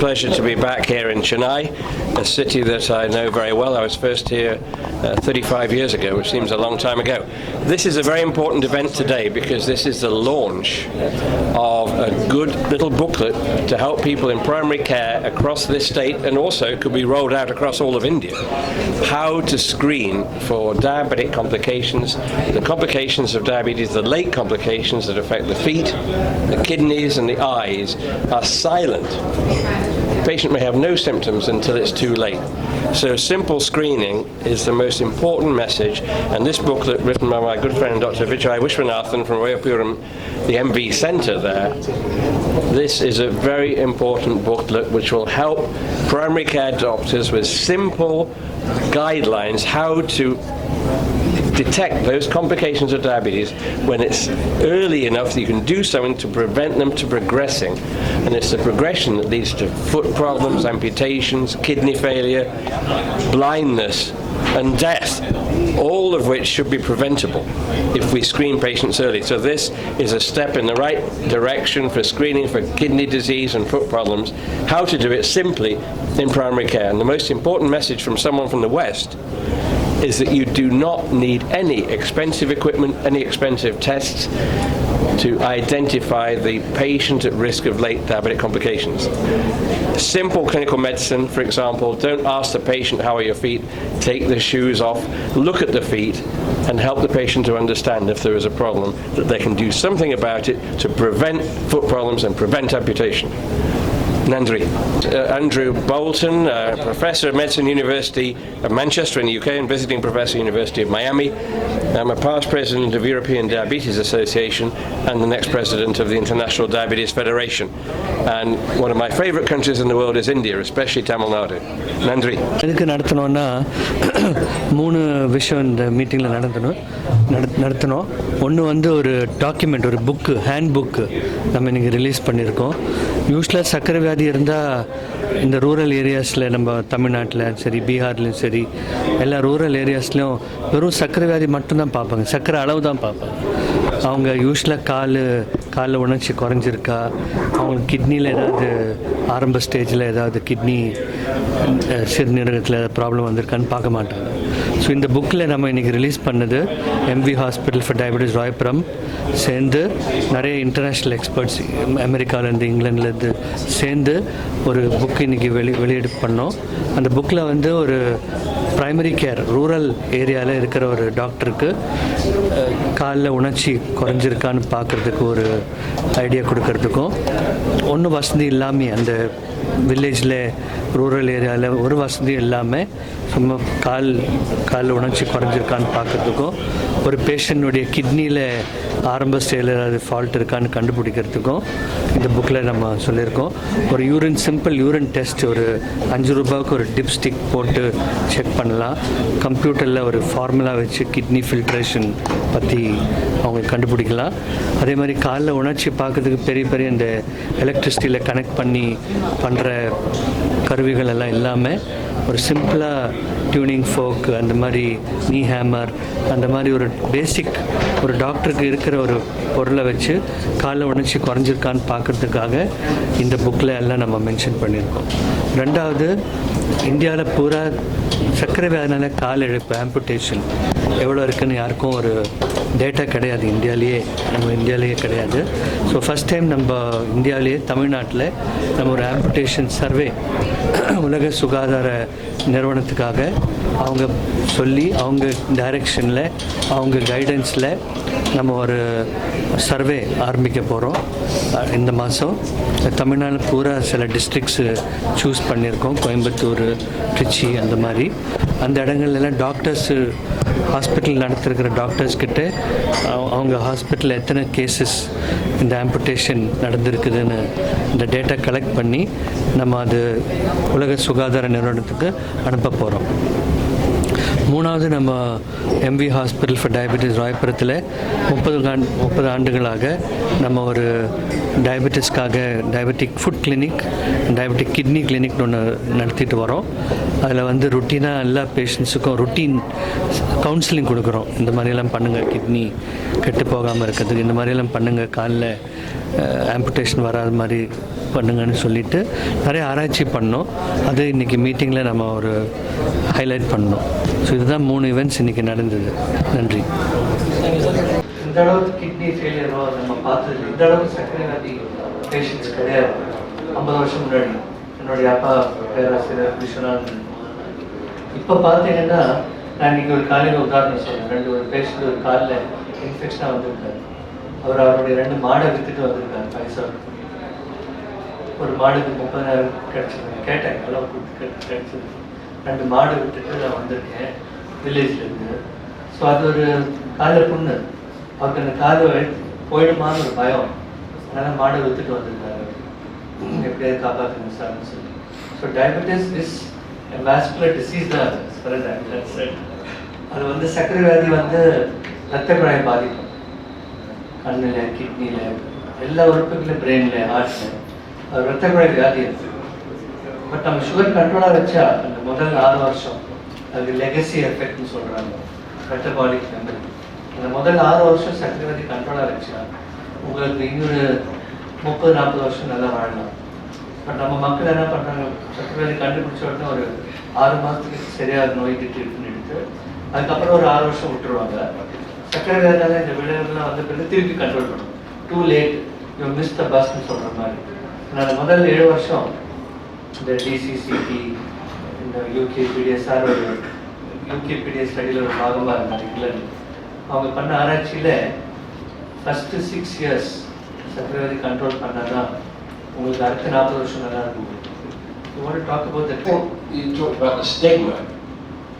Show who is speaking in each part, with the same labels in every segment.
Speaker 1: pleasure to be back here in Chennai, a city that I know very well. I was first here 35 years ago, which seems a long time ago. This is a very important event today because this is the launch of a good little booklet to help people in primary care across this state, and also could be rolled out across all of India, how to screen for diabetic complications, the complications of diabetes, the late complications that affect the feet, the kidneys and the eyes are silent. The patient may have no symptoms until it's too late. So simple screening is the most important message, and this booklet, written by my good friend Dr. Vijay Viswanathan from Royapuram, the MV Centre there, this is a very important booklet which will help primary care doctors with simple guidelines how to detect those complications of diabetes when it's early enough that you can do something to prevent them to progressing. And it's the progression that leads to foot problems, amputations, kidney failure, blindness and death, all of which should be preventable if we screen patients early. So this is a step in the right direction for screening for kidney disease and foot problems, how to do it simply in primary care. And the most important message from someone from the West is that you do not need any expensive equipment, any expensive tests to identify the patient at risk of late diabetic complications. Simple clinical medicine, for example, don't ask the patient, how are your feet? Take the shoes off, look at the feet, and help the patient to understand if there is a problem, that they can do something about it to prevent foot problems and prevent amputation. Andrew Boulton, Professor of Medicine, University of Manchester in the UK and visiting Professor, University of Miami. I'm a past President of European Diabetes Association and the next President of the International Diabetes Federation. And one of my favorite countries in the world is India, especially Tamil Nadu. Nandri.
Speaker 2: இதுக்கு நடத்தணும்னா 3 விஷயம் இந்த மீட்டிங்கில் நடத்தணும். ஒன்று வந்து ஒரு document, ஒரு book, hand book நம்ம இன்றைக்கி ரிலீஸ் பண்ணியிருக்கோம். யூஸ்வலாக சர்க்கரை வியாதி இருந்தால் இந்த ரூரல் ஏரியாஸில், நம்ம தமிழ்நாட்டில் சரி, பீகார்லேயும் சரி, எல்லா ரூரல் ஏரியாஸ்லையும் வெறும் சர்க்கரை வியாதி மட்டும்தான் பார்ப்பாங்க, சர்க்கரை அளவு தான் பார்ப்பாங்க. அவங்க யூஸ்வலாக காலில் உணர்ச்சி குறைஞ்சிருக்கா, அவங்களுக்கு கிட்னியில் ஏதாவது ஆரம்ப ஸ்டேஜில் ஏதாவது கிட்னி சிறுநீரகத்தில் ப்ராப்ளம் வந்திருக்கான்னு பார்க்க மாட்டாங்க. ஸோ இந்த புக்கில் நம்ம இன்றைக்கி ரிலீஸ் பண்ணது MV hospital for diabetes Royapuram சேர்ந்து நிறைய இன்டர்நேஷ்னல் எக்ஸ்பர்ட்ஸ் அமெரிக்காவிலேருந்து, இங்கிலாந்துலேருந்து சேர்ந்து ஒரு புக் இன்றைக்கி வெளியீடு பண்ணோம். அந்த புக்கில் வந்து ஒரு ப்ரைமரி கேர் ரூரல் ஏரியாவில் இருக்கிற ஒரு டாக்டருக்கு காலில் உணர்ச்சி குறைஞ்சிருக்கான்னு பார்க்குறதுக்கு ஒரு ஐடியா கொடுக்கறதுக்கும், ஒன்றும் வசதி இல்லாமல் அந்த வில்லேஜில் ரூரல் ஏரியாவில் ஒரு வசதியும் இல்லாமல் சும்மா காலில் உணர்ச்சி குறைஞ்சிருக்கான்னு பார்க்குறதுக்கும், ஒரு பேஷண்ட்டுடைய கிட்னியில் ஆரம்ப ஸ்டேஜில் ஏதாவது ஃபால்ட் இருக்கான்னு கண்டுபிடிக்கிறதுக்கும் இந்த புக்கில் நம்ம சொல்லியிருக்கோம். ஒரு சிம்பிள் யூரின் டெஸ்ட், ஒரு 5 ரூபாய்க்கு ஒரு டிப்ஸ்டிக் போட்டு செக் பண்ணலாம். கம்ப்யூட்டரில் ஒரு ஃபார்முலா வச்சு கிட்னி ஃபில்ட்ரேஷன் பற்றி அவங்க கண்டுபிடிக்கலாம். அதே மாதிரி காலில் உணர்ச்சி பார்க்கறதுக்கு பெரிய இந்த எலக்ட்ரிசிட்டியில் கனெக்ட் பண்ணி பண்ணுற கருவிகள் எல்லாம் இல்லாமல் ஒரு சிம்பிளாக டியூனிங் ஃபோக், அந்த மாதிரி நீ ஹேமர், அந்த மாதிரி ஒரு பேசிக் ஒரு டாக்டருக்கு இருக்கிற ஒரு பொருளை வச்சு காலில் உணர்ச்சி குறைஞ்சிருக்கான்னு பார்க்குறதுக்காக இந்த புக்கில் எல்லாம் நம்ம மென்ஷன் பண்ணியிருக்கோம். ரெண்டாவது, இந்தியாவில் பூரா சர்க்கரை வியாதினால கால் இழப்பு, ஆம்புடேஷன் எவ்வளோ இருக்குதுன்னு யாருக்கும் ஒரு டேட்டா கிடையாது, நம்ம இந்தியாவிலேயே கிடையாது. ஸோ ஃபஸ்ட் டைம் நம்ம இந்தியாவிலேயே தமிழ்நாட்டில் நம்ம ஒரு ஆம்புடேஷன் சர்வே உலக சுகாதார நிறுவனத்துக்காக அவங்க சொல்லி, அவங்க டைரெக்ஷனில், அவங்க கைடன்ஸில் நம்ம ஒரு சர்வே ஆரம்பிக்க போகிறோம் இந்த மாதம். தமிழ்நாடு பூரா சில டிஸ்ட்ரிக்ஸு சூஸ் பண்ணியிருக்கோம், கோயம்புத்தூர், திருச்சி, அந்த மாதிரி. அந்த இடங்கள்லாம் டாக்டர்ஸு ஹாஸ்பிட்டல் நடத்திருக்கிற டாக்டர்ஸ்கிட்ட அவங்க ஹாஸ்பிட்டலில் எத்தனை கேசஸ் இந்த ஆம்புடேஷன் நடந்திருக்குதுன்னு இந்த டேட்டா கலெக்ட் பண்ணி நம்ம அது உலக சுகாதார நிறுவனத்துக்கு அனுப்ப போகிறோம். மூணாவது, நம்ம எம்வி ஹாஸ்பிட்டல் ஃபார் டயபெட்டிஸ் ராயபுரத்தில் 30 ஆண்டுகளாக நம்ம ஒரு டயபெட்டிஸ்க்காக diabetic foot clinic, diabetic kidney கிளினிக்னு ஒன்று நடத்திட்டு வரோம். அதில் வந்து ருட்டீனாக எல்லா பேஷண்ட்ஸுக்கும் ருட்டீன் கவுன்சிலிங் கொடுக்குறோம். இந்த மாதிரியெல்லாம் பண்ணுங்கள், கிட்னி கெட்டு போகாமல் இருக்கிறதுக்கு இந்த மாதிரியெல்லாம் பண்ணுங்கள், காலில் ஆம்புடேஷன் வராத மாதிரி பண்ணுங்கன்னு சொல்லிட்டு நிறைய ஆராய்ச்சி பண்ணோம். அது இன்றைக்கி மீட்டிங்கில் நம்ம ஒரு ஹைலைட் பண்ணோம். ஸோ இதுதான் 3 ஈவெண்ட்ஸ் இன்றைக்கி நடந்தது. நன்றி. இந்த அளவுக்கு கிட்னி ஃபெயிலியரோ நம்ம பார்த்தது, இந்த அளவுக்கு சர்க்கரை வியாதி பேஷண்ட்ஸ் கிடையாது. 50 வருஷம் முன்னாடி என்னுடைய அப்பா பேராசிரியர் விஸ்வநாதன். இப்போ பார்த்தீங்கன்னா நான் இன்றைக்கி ஒரு காலையில் உதாரணம் சொல்கிறேன். ஒரு பேஷண்ட் ஒரு காலில் இன்ஃபெக்ஷனாக வந்திருக்காரு. அவருடைய 2 மாடை விற்றுட்டு வந்திருக்காரு. பைசா ஒரு மாடுக்கு 30,000 கிடச்சிது. கேட்டேன், எல்லாம் கொடுத்து கிடச்சிது. 2 மாடு விட்டுட்டு நான் வந்திருக்கேன் வில்லேஜ்லேருந்து. ஸோ அது ஒரு காலில் புண்ணு. அவருக்கு அந்த காலை போயிடுமான்னு ஒரு பயம். அதனால் மாடை விற்றுட்டு வந்திருக்காரு. எப்படியாவது காப்பாற்றுங்க சார்னு சொல்லி. So diabetes is vascular disease தான். அது வந்து சர்க்கரை வியாதி ரத்த குழாயை பாதிக்கும். கண்ணில், கிட்னியில், எல்லா உறுப்புகளில், பிரெயினில், ஹார்ட்டில் அது ரத்த குழாய் வியாதி இருக்குது. பட் நம்ம சுகர் கண்ட்ரோலாக வச்சா அந்த முதல் 6 வருஷம் அது லெகசி எஃபெக்ட்னு சொல்கிறாங்க, மெட்டபாலிக் மெமரி. அந்த முதல் 6 வருஷம் சர்க்கரை வியாதி கண்ட்ரோலாக வச்சா உங்களுக்கு இன்னொரு 30-40 வருஷம் நல்லா வாழலாம். பட் நம்ம மக்கள் என்ன பண்ணுறாங்க, சர்க்கரை வியாதி கண்டுபிடிச்ச உடனே ஒரு 6 மாதத்துக்கு சரியாக நோய்க்கு ட்ரீட்மெண்ட் எடுத்து அதுக்கப்புறம் ஒரு 6 வருஷம் விட்டுருவாங்க. சர்க்கரை வியாதியால் இந்த விளைவுகள்லாம் வந்த பிறகு திருப்பி கண்ட்ரோல் பண்ணணும். Too late, you miss the பஸ்ன்னு சொல்கிற மாதிரி. நான் முதல் 7 வருஷம் இந்த டிசிசிடி, இந்த யூகேபிடிஎஸ்ஆர் ஒரு யூகேபிடிஎஸ் ஸ்டடியில் ஒரு பாகமாக இருந்தார் இங்கிலாந்து. அவங்க பண்ண ஆராய்ச்சியில் ஃபஸ்ட்டு 6 இயர்ஸ் சர்க்கரை வியாதி கண்ட்ரோல் பண்ணால் தான் உங்களுக்கு அடுத்த 40 வருஷம் நல்லா இருக்கும். You want to talk about that?
Speaker 1: You talked about the stigma.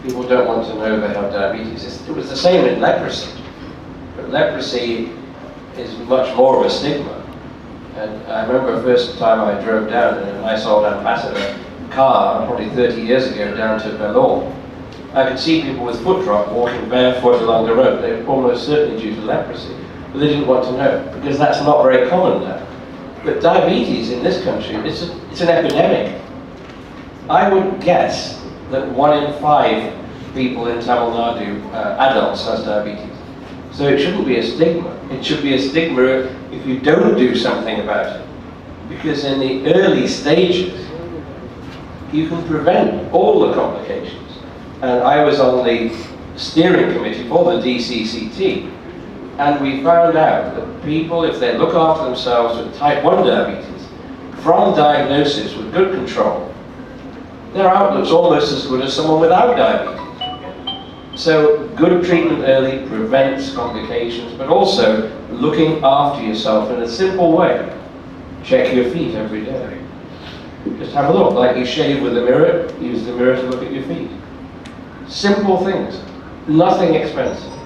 Speaker 1: People don't want to know they have diabetes. It was the same in leprosy. But leprosy is much more of a stigma. And I remember the first time I drove down in a nice old Ambassador car, probably 30 years ago, down to Vellore. I could see people with foot drop walking barefoot along the road. They were almost certainly due to leprosy. But they didn't want to know, because that's not very common now. But diabetes in this country, it's an epidemic. I would guess that 1 in 5 people in Tamil Nadu, adults, has diabetes. So it shouldn't be a stigma. It should be a stigma if you don't do something about it. Because in the early stages, you can prevent all the complications. And I was on the steering committee for the DCCT, and we found out that people, if they look after themselves with type 1 diabetes, from diagnosis with good control, their outlook's almost as good as someone without diabetes. So good treatment early prevents complications, but also looking after yourself in a simple way. Check your feet every day. Just have a look, like you shave with a mirror, use the mirror to look at your feet. Simple things, nothing expensive.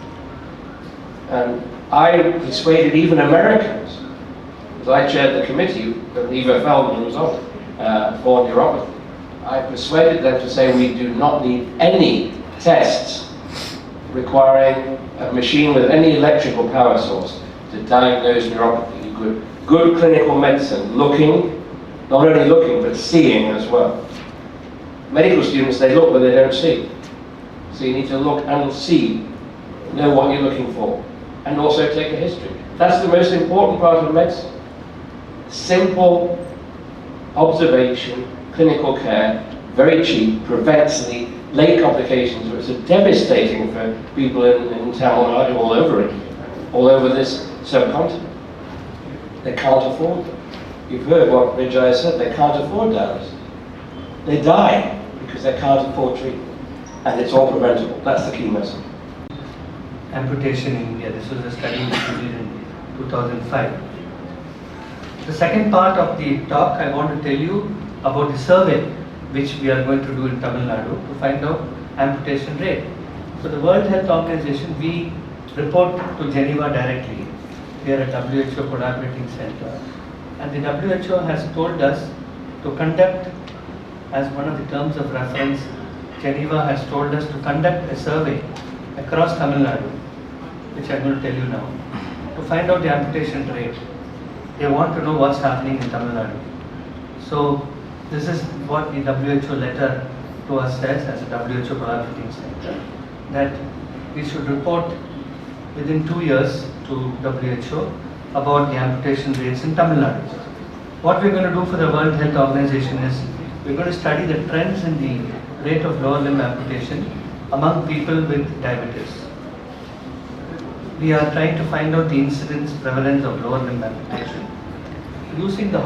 Speaker 1: And I persuaded even Americans, as I chaired the committee that Eva Feldman was on, for neuropathy. I persuaded them to say we do not need any tests requiring a machine with any electrical power source to diagnose neuropathy. Good clinical medicine, not only looking, but seeing as well. Medical students, they look but they don't see. So you need to look and see, know what you're looking for, and also take a history. That's the most important part of medicine. Simple observation, clinical care, very cheap, prevents the late complications, which are devastating for people in Tamil Nadu, all over this subcontinent. They can't afford them. You've heard what Vijay said, they can't afford dialysis. They die because they can't afford treatment. And it's all preventable. That's the key message.
Speaker 2: Amputation in India. This was a study which we did in 2005. The second part of the talk, I want to tell you about the survey which we are going to do in Tamil Nadu to find out amputation rate. So the World Health Organization, we report to Geneva directly. We are a WHO collaborating center. And the WHO has told us to conduct, as one of the terms of reference, Geneva has told us to conduct a survey across Tamil Nadu, which I'm going to tell you now, to find out the amputation rate. They want to know what's happening in Tamil Nadu. So this is what the WHO letter to us says as a WHO collaborating center, that we should report within 2 years to WHO about the amputation rates in Tamil Nadu. what we're going to do for the World Health Organization is we're going to study the trends in the rate of lower limb amputation among people with diabetes. We are trying to find out the incidence prevalence of lower limb amputation using the